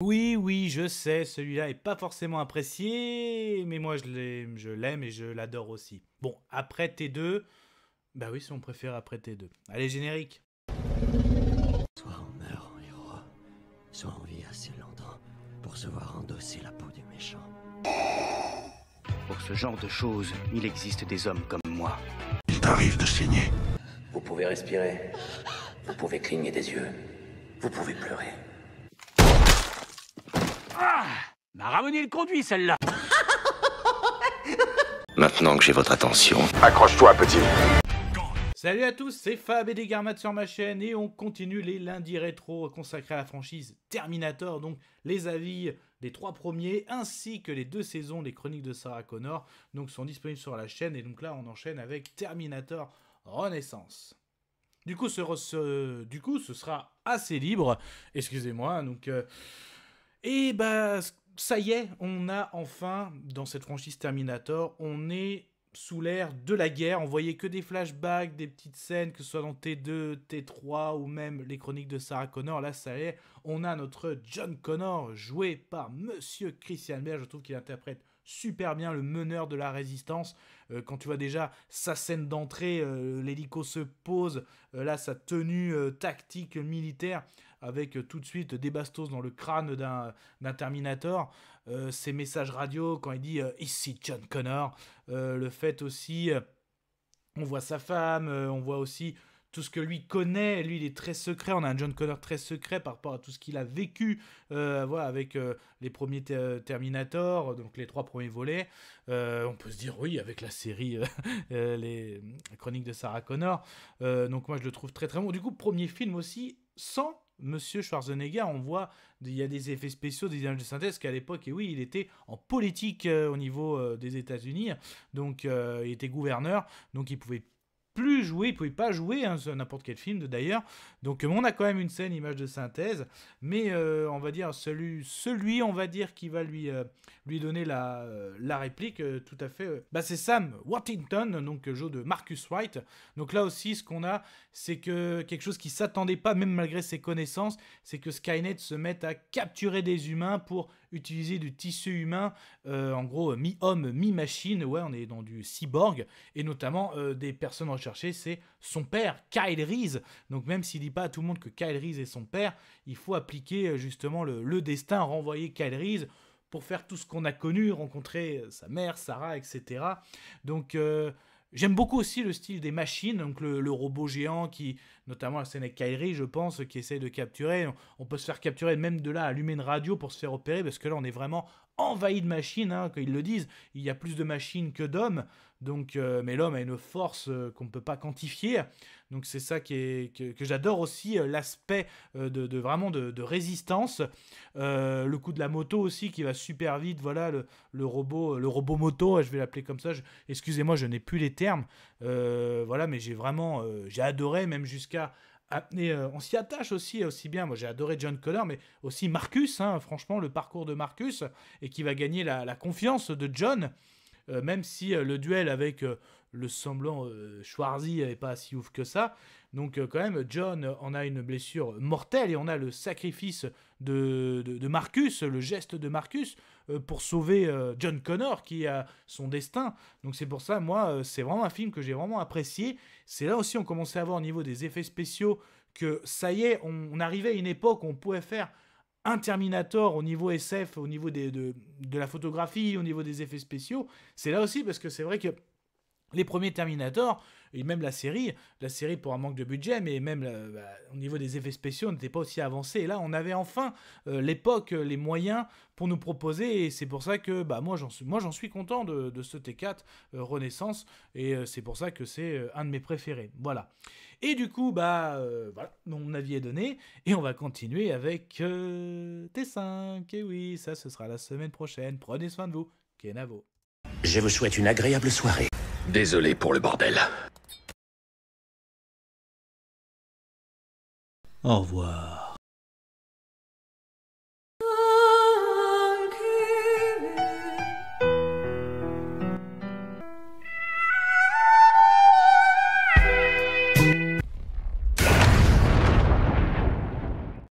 Oui, oui, je sais, celui-là est pas forcément apprécié, mais moi je l'aime et je l'adore aussi. Bon, après T2, bah oui, c'est mon préféré après T2. Allez, générique. Soit on meurt en héros, soit on vit assez longtemps pour se voir endosser la peau du méchant. Pour ce genre de choses, il existe des hommes comme moi. Il t'arrive de saigner. Vous pouvez respirer, vous pouvez cligner des yeux, vous pouvez pleurer. M'a ramené le conduit, celle-là. Maintenant que j'ai votre attention, Accroche-toi, petit. Salut à tous, c'est Fab et des Garmat sur ma chaîne et on continue les lundis rétro consacrés à la franchise Terminator, donc les avis des 3 premiers ainsi que les 2 saisons des Chroniques de Sarah Connor donc sont disponibles sur la chaîne et donc là on enchaîne avec Terminator Renaissance. Du coup ce sera assez libre, excusez-moi, donc et bah ça y est, on a enfin dans cette franchise Terminator, on est sous l'ère de la guerre. On voyait que des flashbacks, des petites scènes, que ce soit dans T2, T3 ou même les Chroniques de Sarah Connor. Là, ça y est, on a notre John Connor joué par Monsieur Christian Bale. Je trouve qu'il interprète super bien le meneur de la résistance. Quand tu vois déjà sa scène d'entrée, l'hélico se pose, là sa tenue tactique militaire avec tout de suite des bastos dans le crâne d'un Terminator, ses messages radio quand il dit ici John Connor, le fait aussi, on voit sa femme, on voit aussi tout ce que lui connaît. Lui, il est très secret. On a un John Connor très secret par rapport à tout ce qu'il a vécu voilà, avec les premiers Terminator, donc les 3 premiers volets. On peut se dire, oui, avec la série les Chroniques de Sarah Connor. Donc moi, je le trouve très très bon. Du coup, premier film aussi, sans Monsieur Schwarzenegger, on voit, il y a des effets spéciaux, des images de synthèse qu'à l'époque, et oui, il était en politique au niveau des États-Unis, donc il était gouverneur, donc il pouvait plus jouer, il pouvait pas jouer sur n'importe quel film d'ailleurs, donc on a quand même une scène image de synthèse, mais on va dire celui on va dire qui va lui donner la réplique tout à fait, bah c'est Sam Worthington, donc jeu de Marcus Wright. Donc là aussi ce qu'on a, c'est que quelque chose qui s'attendait pas même malgré ses connaissances, c'est que Skynet se mette à capturer des humains pour utiliser du tissu humain, en gros mi-homme, mi-machine, ouais on est dans du cyborg, et notamment des personnes recherchées, c'est son père, Kyle Reese. Donc même s'il dit pas à tout le monde que Kyle Reese est son père, il faut appliquer justement le destin, renvoyer Kyle Reese pour faire tout ce qu'on a connu, rencontrer sa mère, Sarah, etc. Donc j'aime beaucoup aussi le style des machines, donc le robot géant qui, notamment la scène avec Kyrie, je pense, qui essaye de capturer. On peut se faire capturer même de là, allumer une radio pour se faire opérer, parce que là on est vraiment envahi de machines, hein, quand ils le disent. Il y a plus de machines que d'hommes, donc, mais l'homme a une force qu'on ne peut pas quantifier. Donc c'est ça que j'adore aussi, l'aspect de vraiment de résistance. Le coup de la moto aussi qui va super vite, voilà, le robot moto, je vais l'appeler comme ça. Excusez-moi, je n'ai plus les termes. Voilà, mais j'ai vraiment j'ai adoré, même jusqu'à on s'y attache aussi bien. Moi j'ai adoré John Connor, mais aussi Marcus, hein, franchement le parcours de Marcus, et qui va gagner la confiance de John, même si le duel avec le semblant Schwarzy n'est pas si ouf que ça. Donc quand même John en a une blessure mortelle, et on a le sacrifice de Marcus, le geste de Marcus pour sauver John Connor qui a son destin. Donc c'est pour ça, moi, c'est vraiment un film que j'ai vraiment apprécié. C'est là aussi on commençait à voir au niveau des effets spéciaux que ça y est, on arrivait à une époque où on pouvait faire un Terminator au niveau SF, au niveau de la photographie, au niveau des effets spéciaux. C'est là aussi parce que c'est vrai que les premiers Terminator, et même la série pour un manque de budget, mais même au niveau des effets spéciaux, on n'était pas aussi avancé. Et là, on avait enfin l'époque, les moyens pour nous proposer, et c'est pour ça que moi j'en suis content de ce T4 Renaissance, et c'est pour ça que c'est un de mes préférés. Voilà. Et du coup, voilà, mon avis est donné, et on va continuer avec T5. Et oui, ça, ce sera la semaine prochaine. Prenez soin de vous. Kenavo. Je vous souhaite une agréable soirée. Désolé pour le bordel. Au revoir.